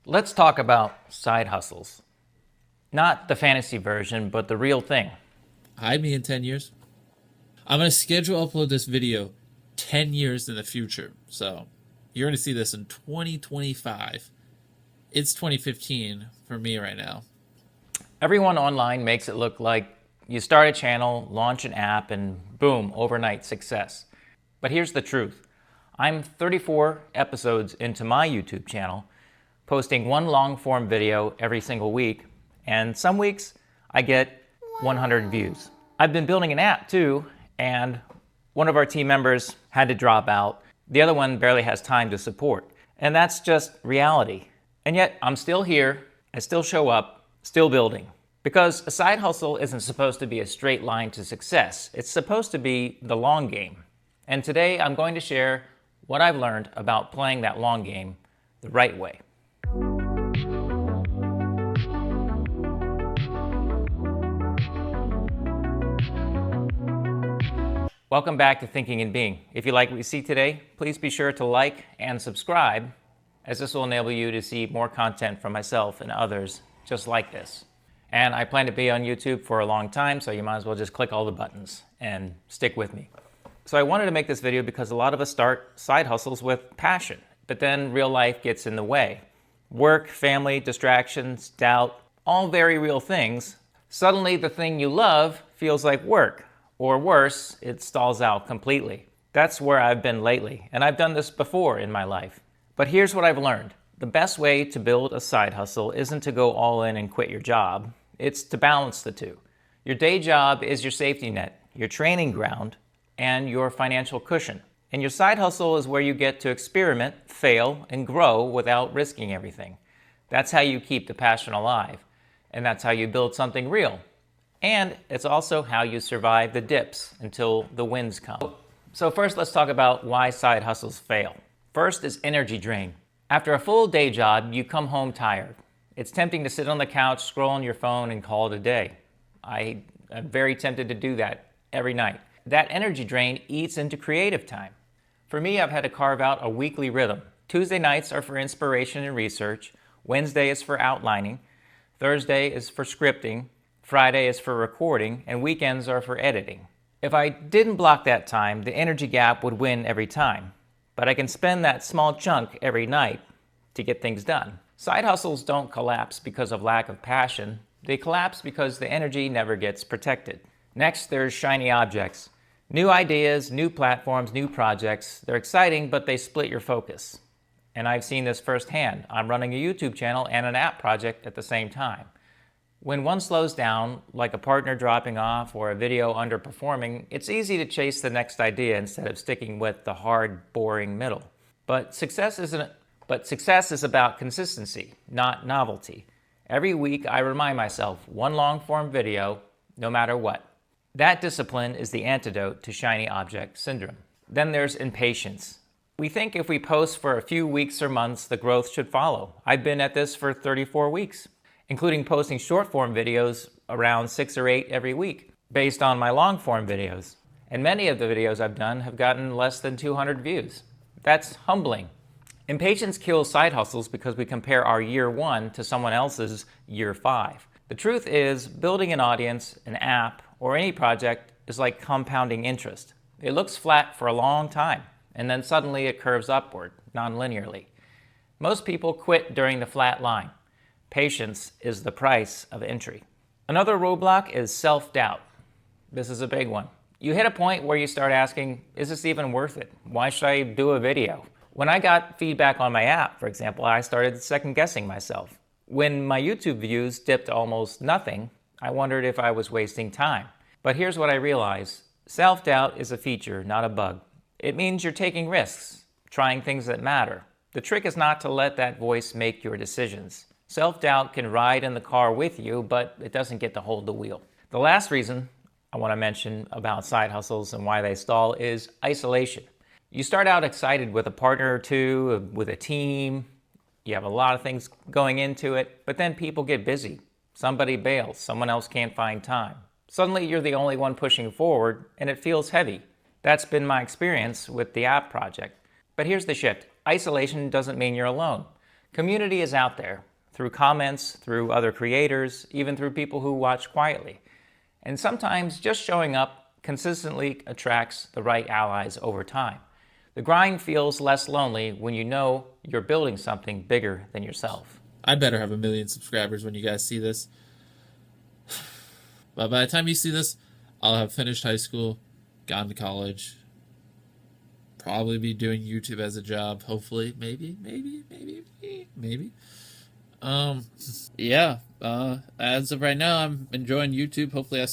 Let's talk about side hustles. Not the fantasy version, but the real thing. Hide me in 10 years. I'm going to schedule upload this video 10 years in the future. So you're going to see this in 2025. It's 2015 for me right now. Everyone online makes it look like you start a channel, launch an app, and boom, overnight success. But here's the truth. I'm 34 episodes into my YouTube channel, posting one long-form video every single week, and some weeks I get 100 views. I've been building an app too, and one of our team members had to drop out. The other one barely has time to support. And that's just reality. And yet I'm still here, I still show up, still building. Because a side hustle isn't supposed to be a straight line to success. It's supposed to be the long game. And today I'm going to share what I've learned about playing that long game the right way. Welcome back to Thinking and Being. If you like what you see today, please be sure to like and subscribe, as this will enable you to see more content from myself and others just like this. And I plan to be on YouTube for a long time, so you might as well just click all the buttons and stick with me. So I wanted to make this video because a lot of us start side hustles with passion, but then real life gets in the way. Work, family, distractions, doubt, all very real things. Suddenly the thing you love feels like work, or worse, it stalls out completely. That's where I've been lately, and I've done this before in my life. But here's what I've learned. The best way to build a side hustle isn't to go all in and quit your job. It's to balance the two. Your day job is your safety net, your training ground, and your financial cushion. And your side hustle is where you get to experiment, fail, and grow without risking everything. That's how you keep the passion alive. And that's how you build something real. And it's also how you survive the dips until the wins come. So first, let's talk about why side hustles fail. First is energy drain. After a full day job, you come home tired. It's tempting to sit on the couch, scroll on your phone, and call it a day. I am very tempted to do that every night. That energy drain eats into creative time. For me, I've had to carve out a weekly rhythm. Tuesday nights are for inspiration and research. Wednesday is for outlining. Thursday is for scripting. Friday is for recording, and weekends are for editing. If I didn't block that time, the energy gap would win every time. But I can spend that small chunk every night to get things done. Side hustles don't collapse because of lack of passion. They collapse because the energy never gets protected. Next, there's shiny objects. New ideas, new platforms, new projects. They're exciting, but they split your focus. And I've seen this firsthand. I'm running a YouTube channel and an app project at the same time. When one slows down, like a partner dropping off or a video underperforming, it's easy to chase the next idea instead of sticking with the hard, boring middle. But success is about consistency, not novelty. Every week I remind myself, one long-form video, no matter what. That discipline is the antidote to shiny object syndrome. Then there's impatience. We think if we post for a few weeks or months, the growth should follow. I've been at this for 34 weeks. Including posting short-form videos around 6 or 8 every week, based on my long-form videos. And many of the videos I've done have gotten less than 200 views. That's humbling. Impatience kills side hustles because we compare our year 1 to someone else's year 5. The truth is, building an audience, an app, or any project is like compounding interest. It looks flat for a long time, and then suddenly it curves upward, non-linearly. Most people quit during the flat line. Patience is the price of entry. Another roadblock is self-doubt. This is a big one. You hit a point where you start asking, is this even worth it? Why should I do a video? When I got feedback on my app, for example, I started second-guessing myself. When my YouTube views dipped almost nothing, I wondered if I was wasting time. But here's what I realized. Self-doubt is a feature, not a bug. It means you're taking risks, trying things that matter. The trick is not to let that voice make your decisions. Self-doubt can ride in the car with you, but it doesn't get to hold the wheel. The last reason I want to mention about side hustles and why they stall is isolation. You start out excited with a partner or two, with a team. You have a lot of things going into it, but then people get busy. Somebody bails, someone else can't find time. Suddenly you're the only one pushing forward, and it feels heavy. That's been my experience with the app project. But here's the shift. Isolation doesn't mean you're alone. Community is out there, through comments, through other creators, even through people who watch quietly. And sometimes just showing up consistently attracts the right allies over time. The grind feels less lonely when you know you're building something bigger than yourself. I better have 1 million subscribers when you guys see this. But by the time you see this, I'll have finished high school, gone to college, probably be doing YouTube as a job, hopefully, maybe. As of right now, I'm enjoying YouTube. Hopefully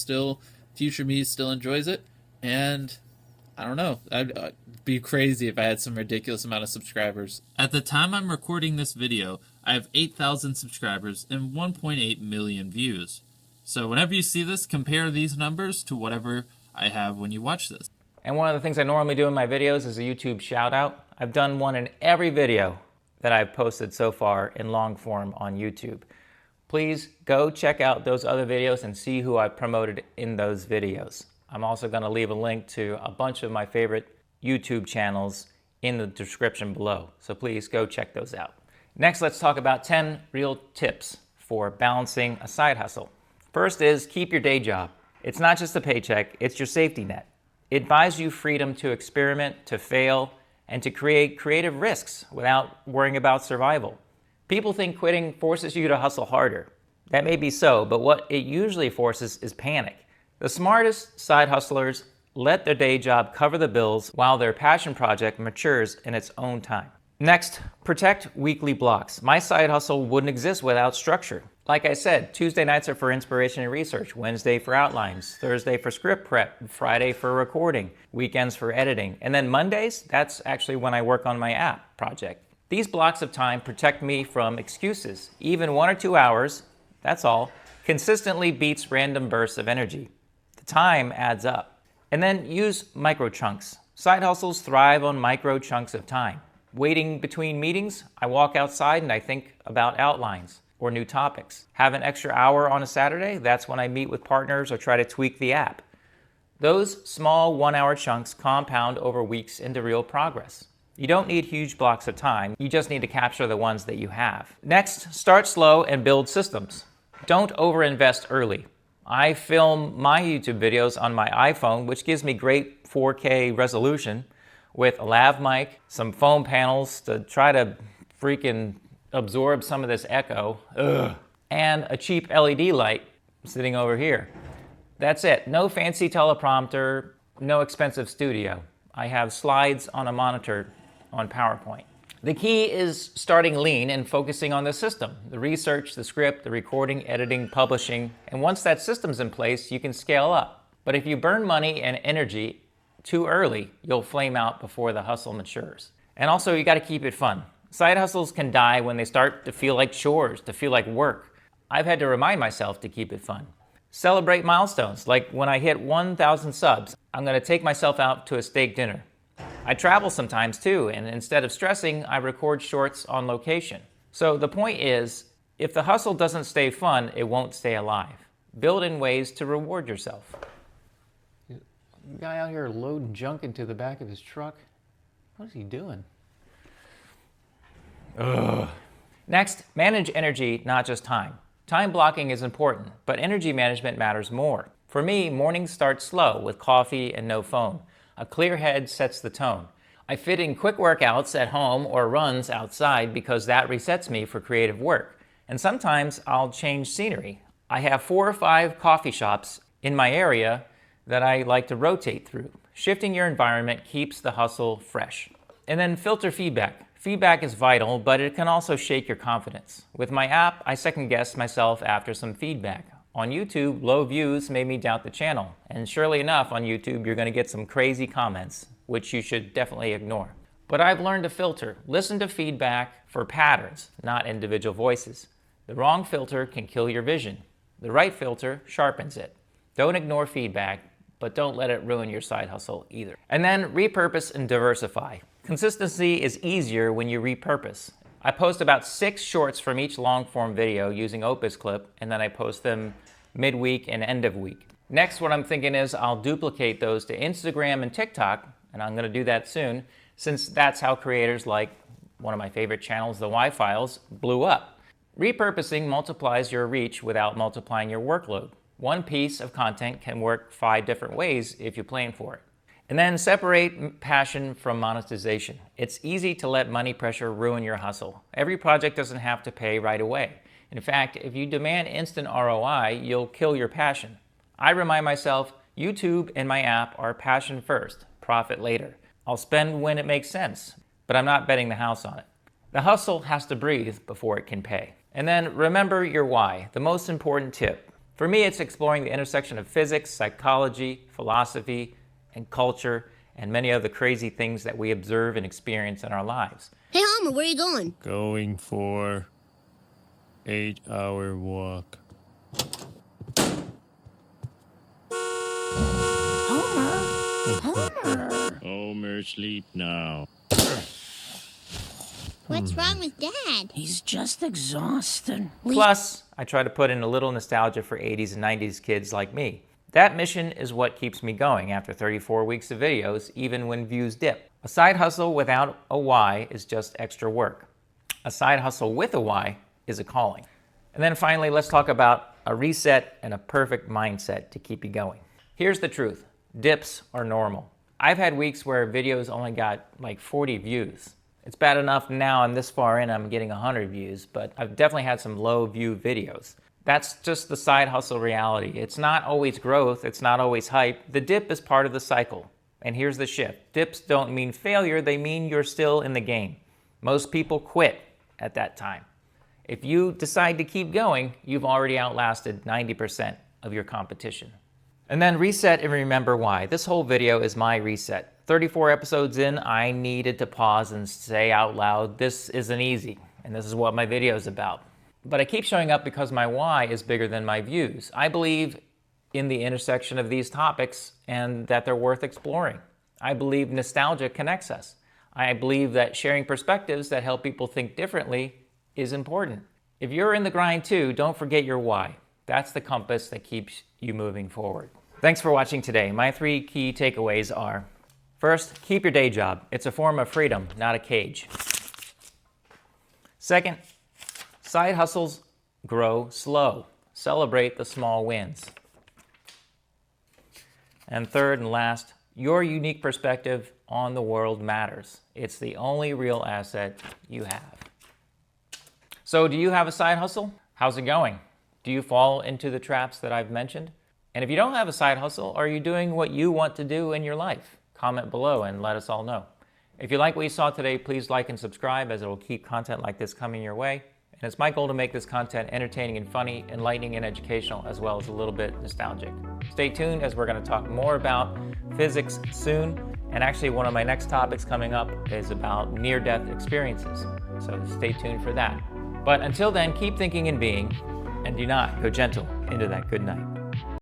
future me still enjoys it. And I don't know, I'd be crazy if I had some ridiculous amount of subscribers. At the time I'm recording this video, I have 8,000 subscribers and 1.8 million views. So whenever you see this, compare these numbers to whatever I have when you watch this. And one of the things I normally do in my videos is a YouTube shout out. I've done one in every video that I've posted so far in long form on YouTube. Please go check out those other videos and see who I've promoted in those videos. I'm also going to leave a link to a bunch of my favorite YouTube channels in the description below. So please go check those out. Next, let's talk about 10 real tips for balancing a side hustle. First is keep your day job. It's not just a paycheck, it's your safety net. It buys you freedom to experiment, to fail, and to create creative risks without worrying about survival. People think quitting forces you to hustle harder. That may be so, but what it usually forces is panic. The smartest side hustlers let their day job cover the bills while their passion project matures in its own time. Next, protect weekly blocks. My side hustle wouldn't exist without structure. Like I said, Tuesday nights are for inspiration and research, Wednesday for outlines, Thursday for script prep, Friday for recording, weekends for editing, and then Mondays, that's actually when I work on my app project. These blocks of time protect me from excuses. Even 1 or 2 hours, that's all, consistently beats random bursts of energy. The time adds up. And then use micro chunks. Side hustles thrive on micro chunks of time. Waiting between meetings, I walk outside and I think about outlines or new topics. Have an extra hour on a Saturday, that's when I meet with partners or try to tweak the app. Those small 1-hour chunks compound over weeks into real progress. You don't need huge blocks of time, you just need to capture the ones that you have. Next, start slow and build systems. Don't overinvest early. I film my YouTube videos on my iPhone, which gives me great 4K resolution with a lav mic, some foam panels to try to freaking absorb some of this echo, and a cheap LED light sitting over here. That's it. No fancy teleprompter, no expensive studio. I have slides on a monitor on PowerPoint. The key is starting lean and focusing on the system, the research, the script, the recording, editing, publishing, and once that system's in place, you can scale up. But if you burn money and energy too early, you'll flame out before the hustle matures. And also, you gotta keep it fun. Side hustles can die when they start to feel like chores, to feel like work. I've had to remind myself to keep it fun. Celebrate milestones, like when I hit 1,000 subs, I'm gonna take myself out to a steak dinner. I travel sometimes too, and instead of stressing, I record shorts on location. So the point is, if the hustle doesn't stay fun, it won't stay alive. Build in ways to reward yourself. Guy out here loading junk into the back of his truck. What is he doing? Ugh. Next, manage energy, not just time. Time blocking is important, but energy management matters more. For me, mornings start slow with coffee and no phone. A clear head sets the tone. I fit in quick workouts at home or runs outside because that resets me for creative work. And sometimes I'll change scenery. I have 4 or 5 coffee shops in my area that I like to rotate through. Shifting your environment keeps the hustle fresh. And then filter feedback. Feedback is vital, but it can also shake your confidence. With my app, I second guess myself after some feedback. On YouTube, low views made me doubt the channel. And surely enough, on YouTube, you're gonna get some crazy comments, which you should definitely ignore. But I've learned to filter. Listen to feedback for patterns, not individual voices. The wrong filter can kill your vision. The right filter sharpens it. Don't ignore feedback, but don't let it ruin your side hustle either. And then repurpose and diversify. Consistency is easier when you repurpose. I post about 6 shorts from each long-form video using Opus Clip, and then I post them midweek and end of week. Next, what I'm thinking is I'll duplicate those to Instagram and TikTok, and I'm gonna do that soon, since that's how creators like one of my favorite channels, the Y-Files, blew up. Repurposing multiplies your reach without multiplying your workload. One piece of content can work 5 different ways if you plan for it. And then separate passion from monetization. It's easy to let money pressure ruin your hustle. Every project doesn't have to pay right away. In fact, if you demand instant ROI, you'll kill your passion. I remind myself, YouTube and my app are passion first, profit later. I'll spend when it makes sense, but I'm not betting the house on it. The hustle has to breathe before it can pay. And then remember your why, the most important tip. For me, it's exploring the intersection of physics, psychology, philosophy, and culture, and many other crazy things that we observe and experience in our lives. Hey, Homer, where are you going? Going for 8-hour walk. Homer, sleep now. What's wrong with Dad? He's just exhausted. Plus, I try to put in a little nostalgia for 80s and 90s kids like me. That mission is what keeps me going after 34 weeks of videos, even when views dip. A side hustle without a why is just extra work. A side hustle with a why is a calling. And then finally, let's talk about a reset and a perfect mindset to keep you going. Here's the truth. Dips are normal. I've had weeks where videos only got like 40 views. It's bad enough now I'm this far in, I'm getting 100 views, but I've definitely had some low view videos. That's just the side hustle reality. It's not always growth, it's not always hype. The dip is part of the cycle. And here's the shift. Dips don't mean failure, they mean you're still in the game. Most people quit at that time. If you decide to keep going, you've already outlasted 90% of your competition. And then reset and remember why. This whole video is my reset. 34 episodes in, I needed to pause and say out loud, this isn't easy, and this is what my video is about. But I keep showing up because my why is bigger than my views. I believe in the intersection of these topics and that they're worth exploring. I believe nostalgia connects us. I believe that sharing perspectives that help people think differently is important. If you're in the grind too, don't forget your why. That's the compass that keeps you moving forward. Thanks for watching today. My 3 key takeaways are: first, keep your day job. It's a form of freedom, not a cage. Second, side hustles grow slow. Celebrate the small wins. And third and last, your unique perspective on the world matters. It's the only real asset you have. So do you have a side hustle? How's it going? Do you fall into the traps that I've mentioned? And if you don't have a side hustle, are you doing what you want to do in your life? Comment below and let us all know. If you like what you saw today, please like and subscribe, as it will keep content like this coming your way. And it's my goal to make this content entertaining and funny, enlightening and educational, as well as a little bit nostalgic. Stay tuned, as we're going to talk more about physics soon. And actually, one of my next topics coming up is about near-death experiences. So stay tuned for that. But until then, keep thinking and being, and do not go gentle into that good night.